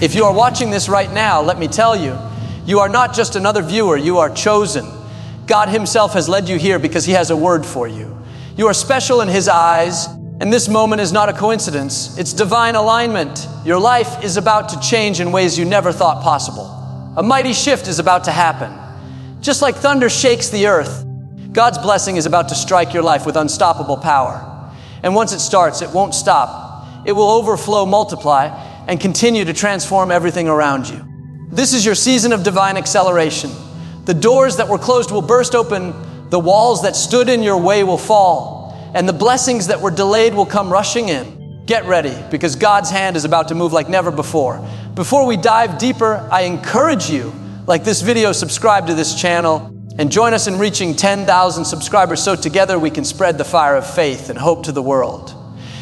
If you are watching this right now, let me tell you, you are not just another viewer, you are chosen. God Himself has led you here because He has a word for you. You are special in His eyes, and this moment is not a coincidence. It's divine alignment. Your life is about to change in ways you never thought possible. A mighty shift is about to happen. Just like thunder shakes the earth, God's blessing is about to strike your life with unstoppable power. And once it starts, it won't stop. It will overflow, multiply, and continue to transform everything around you. This is your season of divine acceleration. The doors that were closed will burst open, the walls that stood in your way will fall, and the blessings that were delayed will come rushing in. Get ready, because God's hand is about to move like never before. Before we dive deeper, I encourage you, like this video, subscribe to this channel and join us in reaching 10,000 subscribers so together we can spread the fire of faith and hope to the world.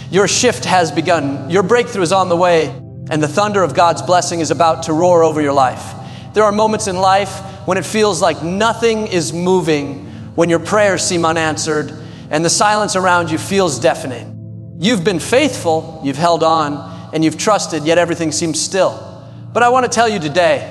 Your shift has begun. Your breakthrough is on the way, and the thunder of God's blessing is about to roar over your life. There are moments in life when it feels like nothing is moving, when your prayers seem unanswered, and the silence around you feels deafening. You've been faithful, you've held on, and you've trusted, yet everything seems still. But I want to tell you today,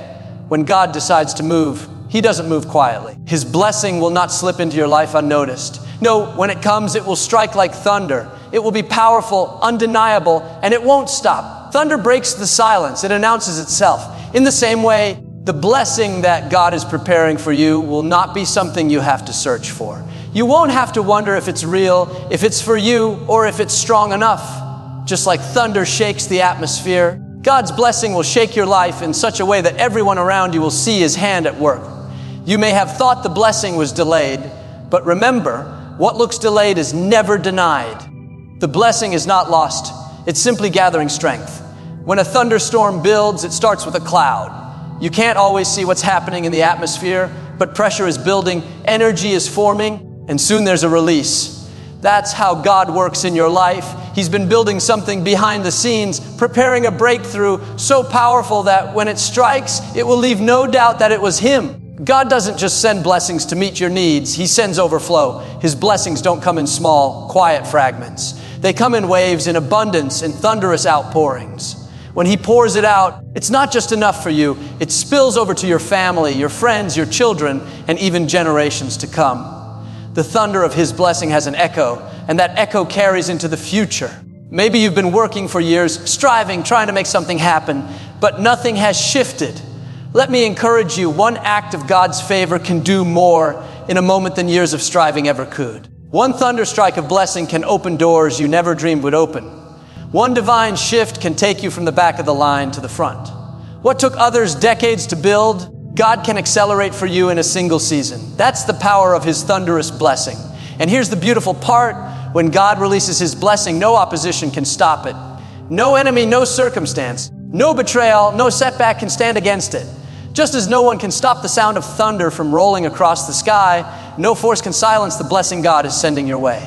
when God decides to move, He doesn't move quietly. His blessing will not slip into your life unnoticed. No, when it comes, it will strike like thunder. It will be powerful, undeniable, and it won't stop. Thunder breaks the silence. It announces itself. In the same way, the blessing that God is preparing for you will not be something you have to search for. You won't have to wonder if it's real, if it's for you, or if it's strong enough. Just like thunder shakes the atmosphere, God's blessing will shake your life in such a way that everyone around you will see His hand at work. You may have thought the blessing was delayed, but remember, what looks delayed is never denied. The blessing is not lost. It's simply gathering strength. When a thunderstorm builds, it starts with a cloud. You can't always see what's happening in the atmosphere, but pressure is building, energy is forming, and soon there's a release. That's how God works in your life. He's been building something behind the scenes, preparing a breakthrough so powerful that when it strikes, it will leave no doubt that it was Him. God doesn't just send blessings to meet your needs. He sends overflow. His blessings don't come in small, quiet fragments. They come in waves, in abundance, in thunderous outpourings. When He pours it out, it's not just enough for you. It spills over to your family, your friends, your children, and even generations to come. The thunder of His blessing has an echo, and that echo carries into the future. Maybe you've been working for years, striving, trying to make something happen, but nothing has shifted. Let me encourage you, one act of God's favor can do more in a moment than years of striving ever could. One thunderstrike of blessing can open doors you never dreamed would open. One divine shift can take you from the back of the line to the front. What took others decades to build, God can accelerate for you in a single season. That's the power of His thunderous blessing. And here's the beautiful part. When God releases His blessing, no opposition can stop it. No enemy, no circumstance, no betrayal, no setback can stand against it. Just as no one can stop the sound of thunder from rolling across the sky, no force can silence the blessing God is sending your way.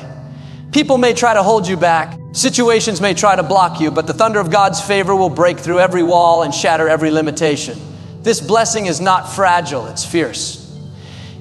People may try to hold you back. Situations may try to block you, but the thunder of God's favor will break through every wall and shatter every limitation. This blessing is not fragile, it's fierce.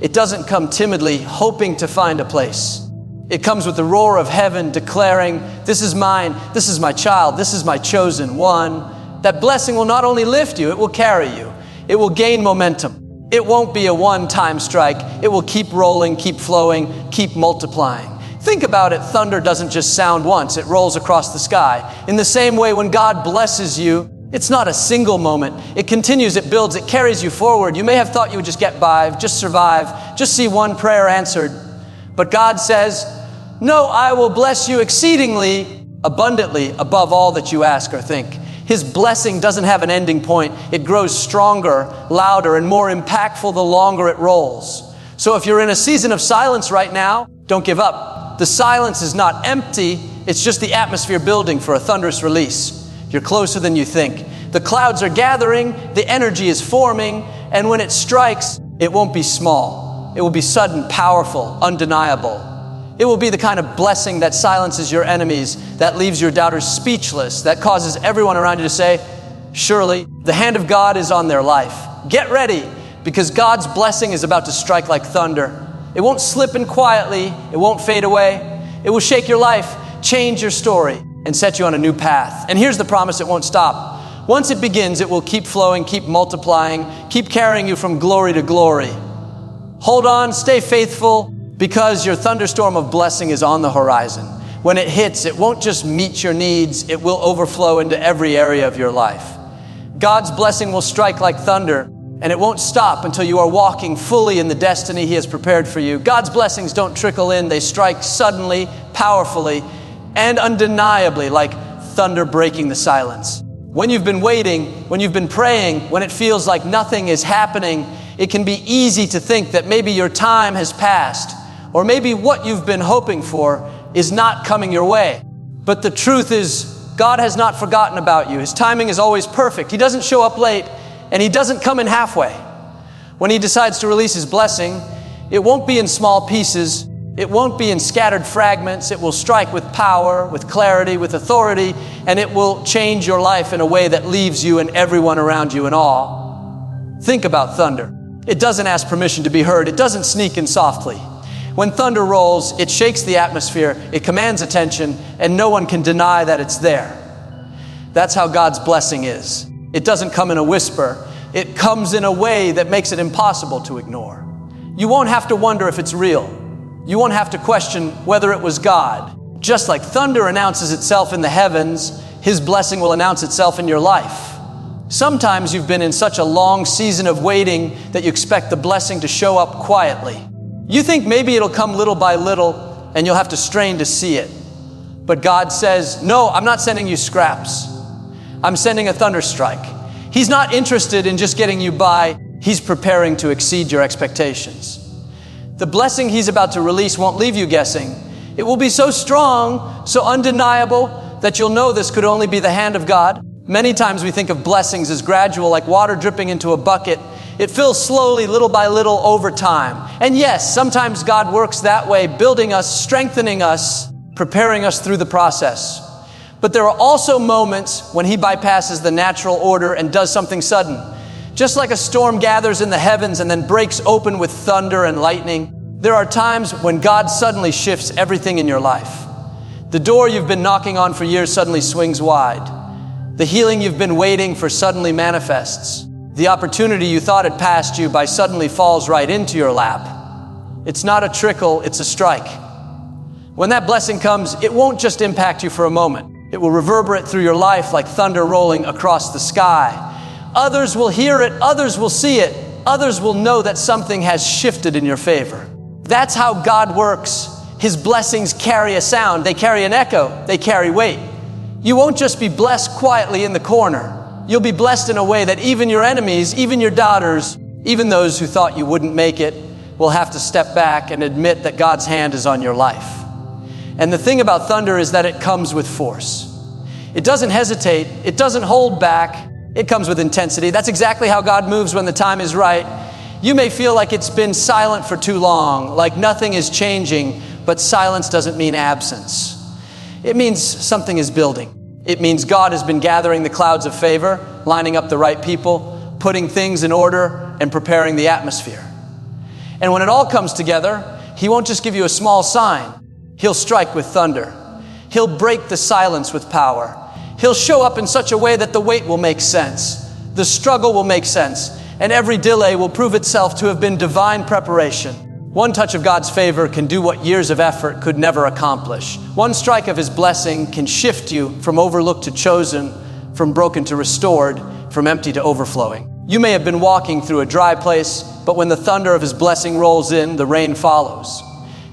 It doesn't come timidly, hoping to find a place. It comes with the roar of heaven declaring, "This is mine, this is my child, this is my chosen one." That blessing will not only lift you, it will carry you. It will gain momentum. It won't be a one-time strike. It will keep rolling, keep flowing, keep multiplying. Think about it, thunder doesn't just sound once, it rolls across the sky. In the same way, when God blesses you, it's not a single moment. It continues, it builds, it carries you forward. You may have thought you would just get by, just survive, just see one prayer answered. But God says, "No, I will bless you exceedingly, abundantly, above all that you ask or think." His blessing doesn't have an ending point. It grows stronger, louder, and more impactful the longer it rolls. So if you're in a season of silence right now, don't give up. The silence is not empty. It's just the atmosphere building for a thunderous release. You're closer than you think. The clouds are gathering, the energy is forming, and when it strikes, it won't be small. It will be sudden, powerful, undeniable. It will be the kind of blessing that silences your enemies, that leaves your doubters speechless, that causes everyone around you to say, "Surely the hand of God is on their life." Get ready, because God's blessing is about to strike like thunder. It won't slip in quietly. It won't fade away. It will shake your life, change your story, and set you on a new path. And here's the promise: it won't stop. Once it begins, it will keep flowing, keep multiplying, keep carrying you from glory to glory. Hold on, stay faithful, because your thunderstorm of blessing is on the horizon. When it hits, it won't just meet your needs, it will overflow into every area of your life. God's blessing will strike like thunder, and it won't stop until you are walking fully in the destiny He has prepared for you. God's blessings don't trickle in, they strike suddenly, powerfully, and undeniably, like thunder breaking the silence. When you've been waiting, when you've been praying, when it feels like nothing is happening, it can be easy to think that maybe your time has passed, or maybe what you've been hoping for is not coming your way. But the truth is, God has not forgotten about you. His timing is always perfect. He doesn't show up late, and He doesn't come in halfway. When He decides to release His blessing, it won't be in small pieces. It won't be in scattered fragments. It will strike with power, with clarity, with authority, and it will change your life in a way that leaves you and everyone around you in awe. Think about thunder. It doesn't ask permission to be heard. It doesn't sneak in softly. When thunder rolls, it shakes the atmosphere, it commands attention, and no one can deny that it's there. That's how God's blessing is. It doesn't come in a whisper. It comes in a way that makes it impossible to ignore. You won't have to wonder if it's real. You won't have to question whether it was God. Just like thunder announces itself in the heavens, His blessing will announce itself in your life. Sometimes you've been in such a long season of waiting that you expect the blessing to show up quietly. You think maybe it'll come little by little and you'll have to strain to see it. But God says, no, I'm not sending you scraps. I'm sending a thunderstrike. He's not interested in just getting you by. He's preparing to exceed your expectations. The blessing He's about to release won't leave you guessing. It will be so strong, so undeniable, that you'll know this could only be the hand of God. Many times we think of blessings as gradual, like water dripping into a bucket. It fills slowly, little by little, over time. And yes, sometimes God works that way, building us, strengthening us, preparing us through the process. But there are also moments when He bypasses the natural order and does something sudden. Just like a storm gathers in the heavens and then breaks open with thunder and lightning, there are times when God suddenly shifts everything in your life. The door you've been knocking on for years suddenly swings wide. The healing you've been waiting for suddenly manifests. The opportunity you thought had passed you by suddenly falls right into your lap. It's not a trickle, it's a strike. When that blessing comes, it won't just impact you for a moment. It will reverberate through your life like thunder rolling across the sky. Others will hear it, others will see it, others will know that something has shifted in your favor. That's how God works. His blessings carry a sound, they carry an echo, they carry weight. You won't just be blessed quietly in the corner. You'll be blessed in a way that even your enemies, even your doubters, even those who thought you wouldn't make it, will have to step back and admit that God's hand is on your life. And the thing about thunder is that it comes with force. It doesn't hesitate, it doesn't hold back, it comes with intensity. That's exactly how God moves when the time is right. You may feel like it's been silent for too long, like nothing is changing, but silence doesn't mean absence. It means something is building. It means God has been gathering the clouds of favor, lining up the right people, putting things in order, and preparing the atmosphere. And when it all comes together, He won't just give you a small sign. He'll strike with thunder. He'll break the silence with power. He'll show up in such a way that the wait will make sense. The struggle will make sense. And every delay will prove itself to have been divine preparation. One touch of God's favor can do what years of effort could never accomplish. One strike of His blessing can shift you from overlooked to chosen, from broken to restored, from empty to overflowing. You may have been walking through a dry place, but when the thunder of His blessing rolls in, the rain follows.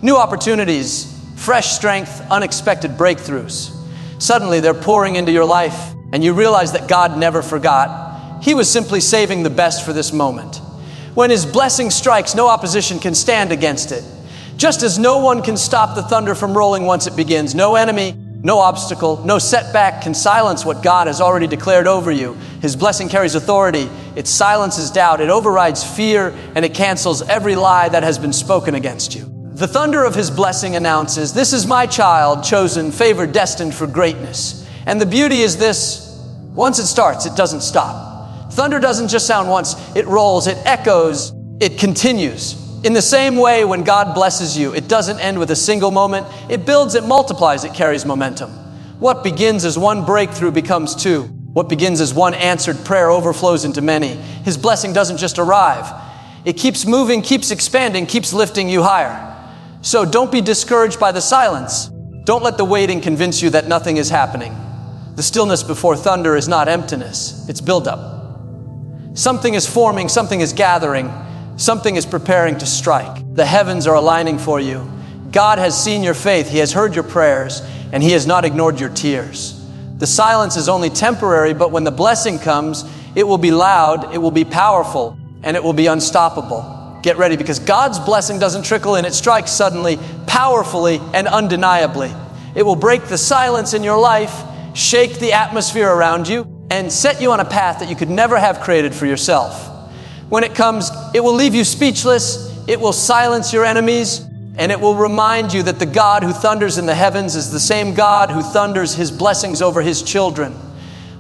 New opportunities, fresh strength, unexpected breakthroughs. Suddenly they're pouring into your life, and you realize that God never forgot. He was simply saving the best for this moment. When His blessing strikes, no opposition can stand against it. Just as no one can stop the thunder from rolling once it begins, no enemy, no obstacle, no setback can silence what God has already declared over you. His blessing carries authority. It silences doubt. It overrides fear, and it cancels every lie that has been spoken against you. The thunder of His blessing announces, "This is my child, chosen, favored, destined for greatness." And the beauty is this: once it starts, it doesn't stop. Thunder doesn't just sound once, it rolls, it echoes, it continues. In the same way, when God blesses you, it doesn't end with a single moment. It builds, it multiplies, it carries momentum. What begins as one breakthrough becomes two. What begins as one answered prayer overflows into many. His blessing doesn't just arrive. It keeps moving, keeps expanding, keeps lifting you higher. So don't be discouraged by the silence. Don't let the waiting convince you that nothing is happening. The stillness before thunder is not emptiness, it's buildup. Something is forming, something is gathering, something is preparing to strike. The heavens are aligning for you. God has seen your faith, He has heard your prayers, and He has not ignored your tears. The silence is only temporary, but when the blessing comes, it will be loud, it will be powerful, and it will be unstoppable. Get ready, because God's blessing doesn't trickle in. It strikes suddenly, powerfully, and undeniably. It will break the silence in your life, shake the atmosphere around you, and set you on a path that you could never have created for yourself. When it comes, it will leave you speechless, it will silence your enemies, and it will remind you that the God who thunders in the heavens is the same God who thunders His blessings over His children.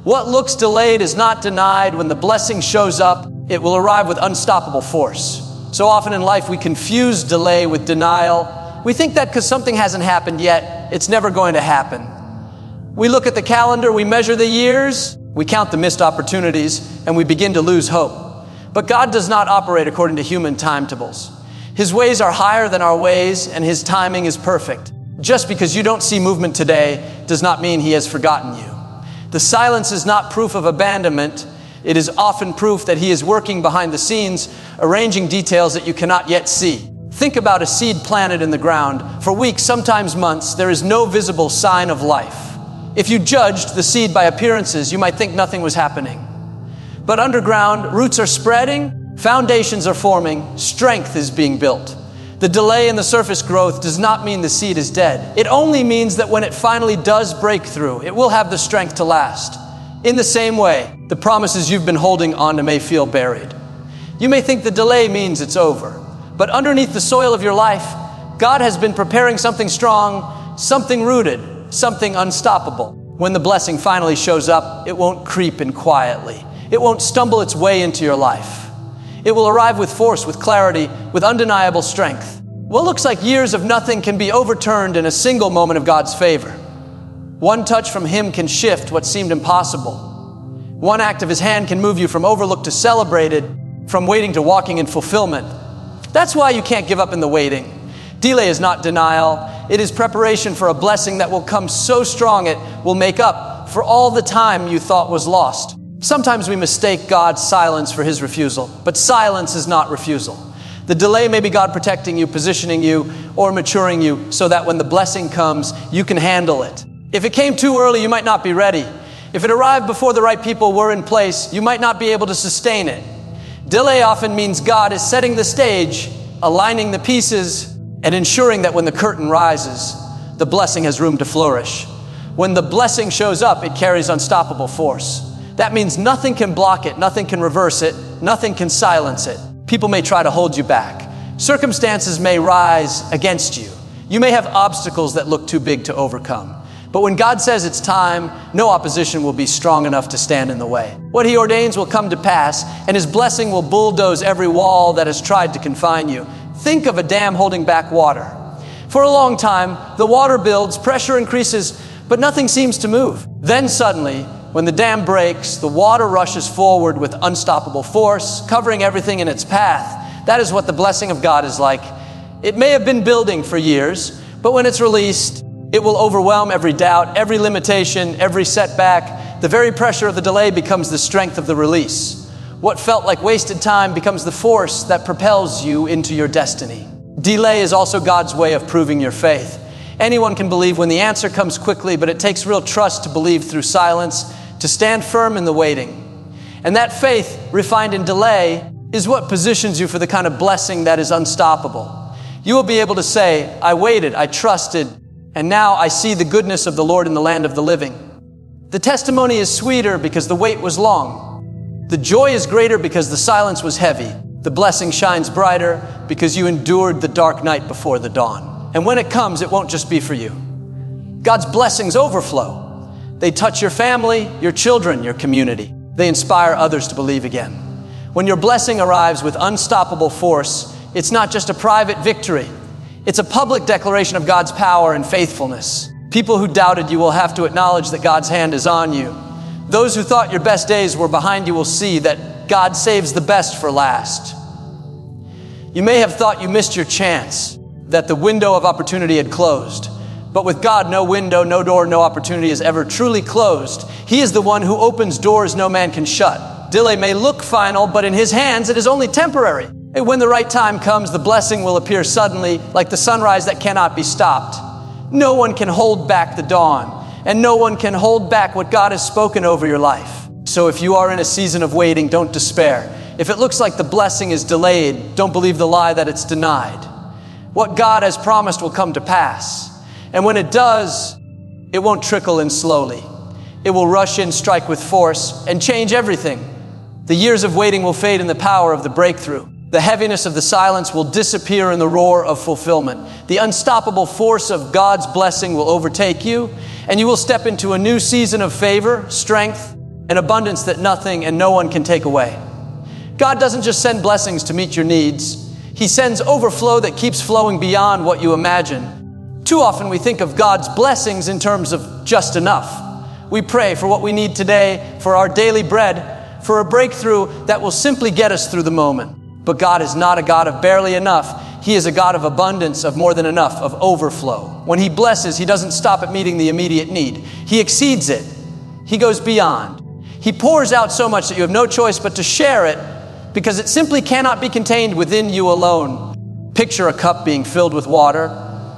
What looks delayed is not denied. When the blessing shows up, it will arrive with unstoppable force. So often in life we confuse delay with denial. We think that because something hasn't happened yet, it's never going to happen. We look at the calendar, we measure the years, we count the missed opportunities, and we begin to lose hope. But God does not operate according to human timetables. His ways are higher than our ways, and His timing is perfect. Just because you don't see movement today does not mean He has forgotten you. The silence is not proof of abandonment. It is often proof that He is working behind the scenes, arranging details that you cannot yet see. Think about a seed planted in the ground. For weeks, sometimes months, there is no visible sign of life. If you judged the seed by appearances, you might think nothing was happening. But underground, roots are spreading, foundations are forming, strength is being built. The delay in the surface growth does not mean the seed is dead. It only means that when it finally does break through, it will have the strength to last. In the same way, the promises you've been holding on to may feel buried. You may think the delay means it's over, but underneath the soil of your life, God has been preparing something strong, something rooted, something unstoppable. When the blessing finally shows up, it won't creep in quietly. It won't stumble its way into your life. It will arrive with force, with clarity, with undeniable strength. What looks like years of nothing can be overturned in a single moment of God's favor. One touch from Him can shift what seemed impossible. One act of His hand can move you from overlooked to celebrated, from waiting to walking in fulfillment. That's why you can't give up in the waiting. Delay is not denial. It is preparation for a blessing that will come so strong it will make up for all the time you thought was lost. Sometimes we mistake God's silence for His refusal, but silence is not refusal. The delay may be God protecting you, positioning you, or maturing you so that when the blessing comes, you can handle it. If it came too early, you might not be ready. If it arrived before the right people were in place, you might not be able to sustain it. Delay often means God is setting the stage, aligning the pieces, and ensuring that when the curtain rises, the blessing has room to flourish. When the blessing shows up, it carries unstoppable force. That means nothing can block it, nothing can reverse it, nothing can silence it. People may try to hold you back. Circumstances may rise against you. You may have obstacles that look too big to overcome. But when God says it's time, no opposition will be strong enough to stand in the way. What He ordains will come to pass, and His blessing will bulldoze every wall that has tried to confine you. Think of a dam holding back water. For a long time, the water builds, pressure increases, but nothing seems to move. Then suddenly, when the dam breaks, the water rushes forward with unstoppable force, covering everything in its path. That is what the blessing of God is like. It may have been building for years, but when it's released, it will overwhelm every doubt, every limitation, every setback. The very pressure of the delay becomes the strength of the release. What felt like wasted time becomes the force that propels you into your destiny. Delay is also God's way of proving your faith. Anyone can believe when the answer comes quickly, but it takes real trust to believe through silence, to stand firm in the waiting. And that faith, refined in delay, is what positions you for the kind of blessing that is unstoppable. You will be able to say, I waited, I trusted, and now I see the goodness of the Lord in the land of the living. The testimony is sweeter because the wait was long. The joy is greater because the silence was heavy. The blessing shines brighter because you endured the dark night before the dawn. And when it comes, it won't just be for you. God's blessings overflow. They touch your family, your children, your community. They inspire others to believe again. When your blessing arrives with unstoppable force, it's not just a private victory. It's a public declaration of God's power and faithfulness. People who doubted you will have to acknowledge that God's hand is on you. Those who thought your best days were behind you will see that God saves the best for last. You may have thought you missed your chance, that the window of opportunity had closed. But with God, no window, no door, no opportunity is ever truly closed. He is the one who opens doors no man can shut. Delay may look final, but in His hands it is only temporary. And when the right time comes, the blessing will appear suddenly, like the sunrise that cannot be stopped. No one can hold back the dawn, and no one can hold back what God has spoken over your life. So if you are in a season of waiting, don't despair. If it looks like the blessing is delayed, don't believe the lie that it's denied. What God has promised will come to pass. And when it does, it won't trickle in slowly. It will rush in, strike with force, and change everything. The years of waiting will fade in the power of the breakthrough. The heaviness of the silence will disappear in the roar of fulfillment. The unstoppable force of God's blessing will overtake you, and you will step into a new season of favor, strength, and abundance that nothing and no one can take away. God doesn't just send blessings to meet your needs. He sends overflow that keeps flowing beyond what you imagine. Too often we think of God's blessings in terms of just enough. We pray for what we need today, for our daily bread, for a breakthrough that will simply get us through the moment. But God is not a God of barely enough. He is a God of abundance, of more than enough, of overflow. When He blesses, He doesn't stop at meeting the immediate need. He exceeds it. He goes beyond. He pours out so much that you have no choice but to share it, because it simply cannot be contained within you alone. Picture a cup being filled with water.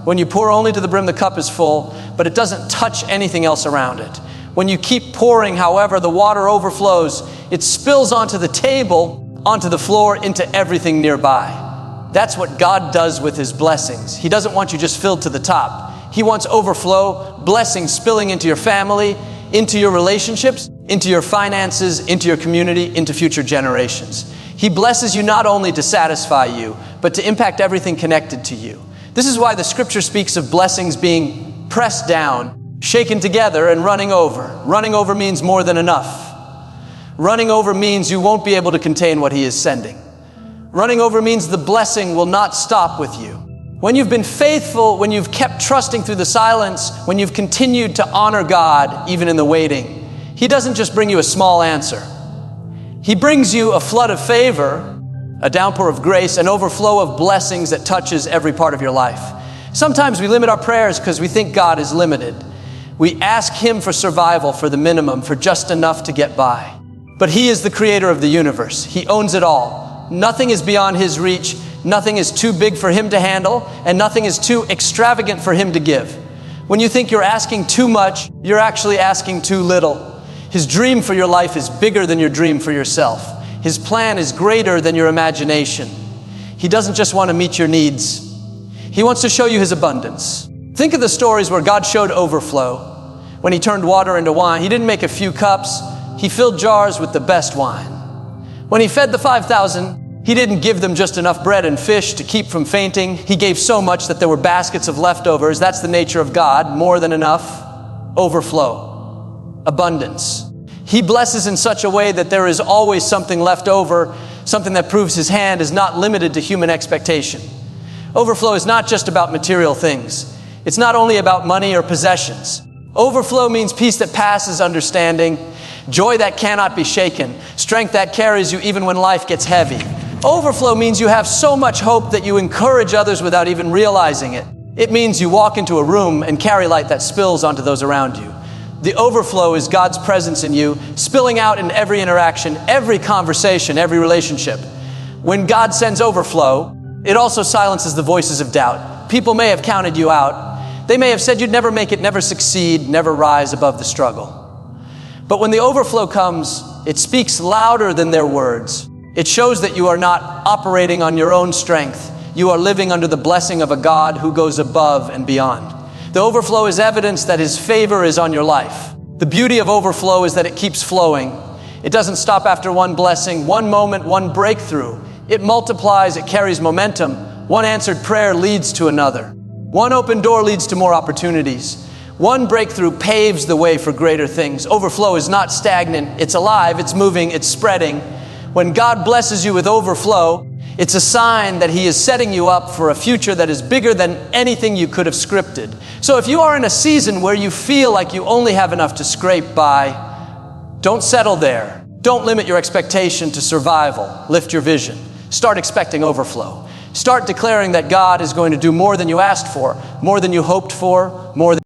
When you pour only to the brim, the cup is full, but it doesn't touch anything else around it. When you keep pouring, however, the water overflows. It spills onto the table, onto the floor, into everything nearby. That's what God does with His blessings. He doesn't want you just filled to the top. He wants overflow, blessings spilling into your family, into your relationships, into your finances, into your community, into future generations. He blesses you not only to satisfy you, but to impact everything connected to you. This is why the scripture speaks of blessings being pressed down, shaken together, and running over. Running over means more than enough. Running over means you won't be able to contain what He is sending. Running over means the blessing will not stop with you. When you've been faithful, when you've kept trusting through the silence, when you've continued to honor God, even in the waiting, He doesn't just bring you a small answer. He brings you a flood of favor, a downpour of grace, an overflow of blessings that touches every part of your life. Sometimes we limit our prayers because we think God is limited. We ask Him for survival, for the minimum, for just enough to get by. But He is the creator of the universe. He owns it all. Nothing is beyond His reach. Nothing is too big for Him to handle, and nothing is too extravagant for Him to give. When you think you're asking too much, you're actually asking too little. His dream for your life is bigger than your dream for yourself. His plan is greater than your imagination. He doesn't just want to meet your needs. He wants to show you His abundance. Think of the stories where God showed overflow. When He turned water into wine, He didn't make a few cups. He filled jars with the best wine. When He fed the 5,000, He didn't give them just enough bread and fish to keep from fainting. He gave so much that there were baskets of leftovers. That's the nature of God. More than enough. Overflow. Abundance. He blesses in such a way that there is always something left over, something that proves His hand is not limited to human expectation. Overflow is not just about material things. It's not only about money or possessions. Overflow means peace that passes understanding, joy that cannot be shaken, strength that carries you even when life gets heavy. Overflow means you have so much hope that you encourage others without even realizing it. It means you walk into a room and carry light that spills onto those around you. The overflow is God's presence in you, spilling out in every interaction, every conversation, every relationship. When God sends overflow, it also silences the voices of doubt. People may have counted you out. They may have said you'd never make it, never succeed, never rise above the struggle. But when the overflow comes, it speaks louder than their words. It shows that you are not operating on your own strength. You are living under the blessing of a God who goes above and beyond. The overflow is evidence that His favor is on your life. The beauty of overflow is that it keeps flowing. It doesn't stop after one blessing, one moment, one breakthrough. It multiplies, it carries momentum. One answered prayer leads to another. One open door leads to more opportunities. One breakthrough paves the way for greater things. Overflow is not stagnant. It's alive, it's moving, it's spreading. When God blesses you with overflow, it's a sign that He is setting you up for a future that is bigger than anything you could have scripted. So if you are in a season where you feel like you only have enough to scrape by, Don't settle there. Don't limit your expectation to survival. Lift your vision. Start expecting overflow. Start declaring that God is going to do more than you asked for, more than you hoped for, more than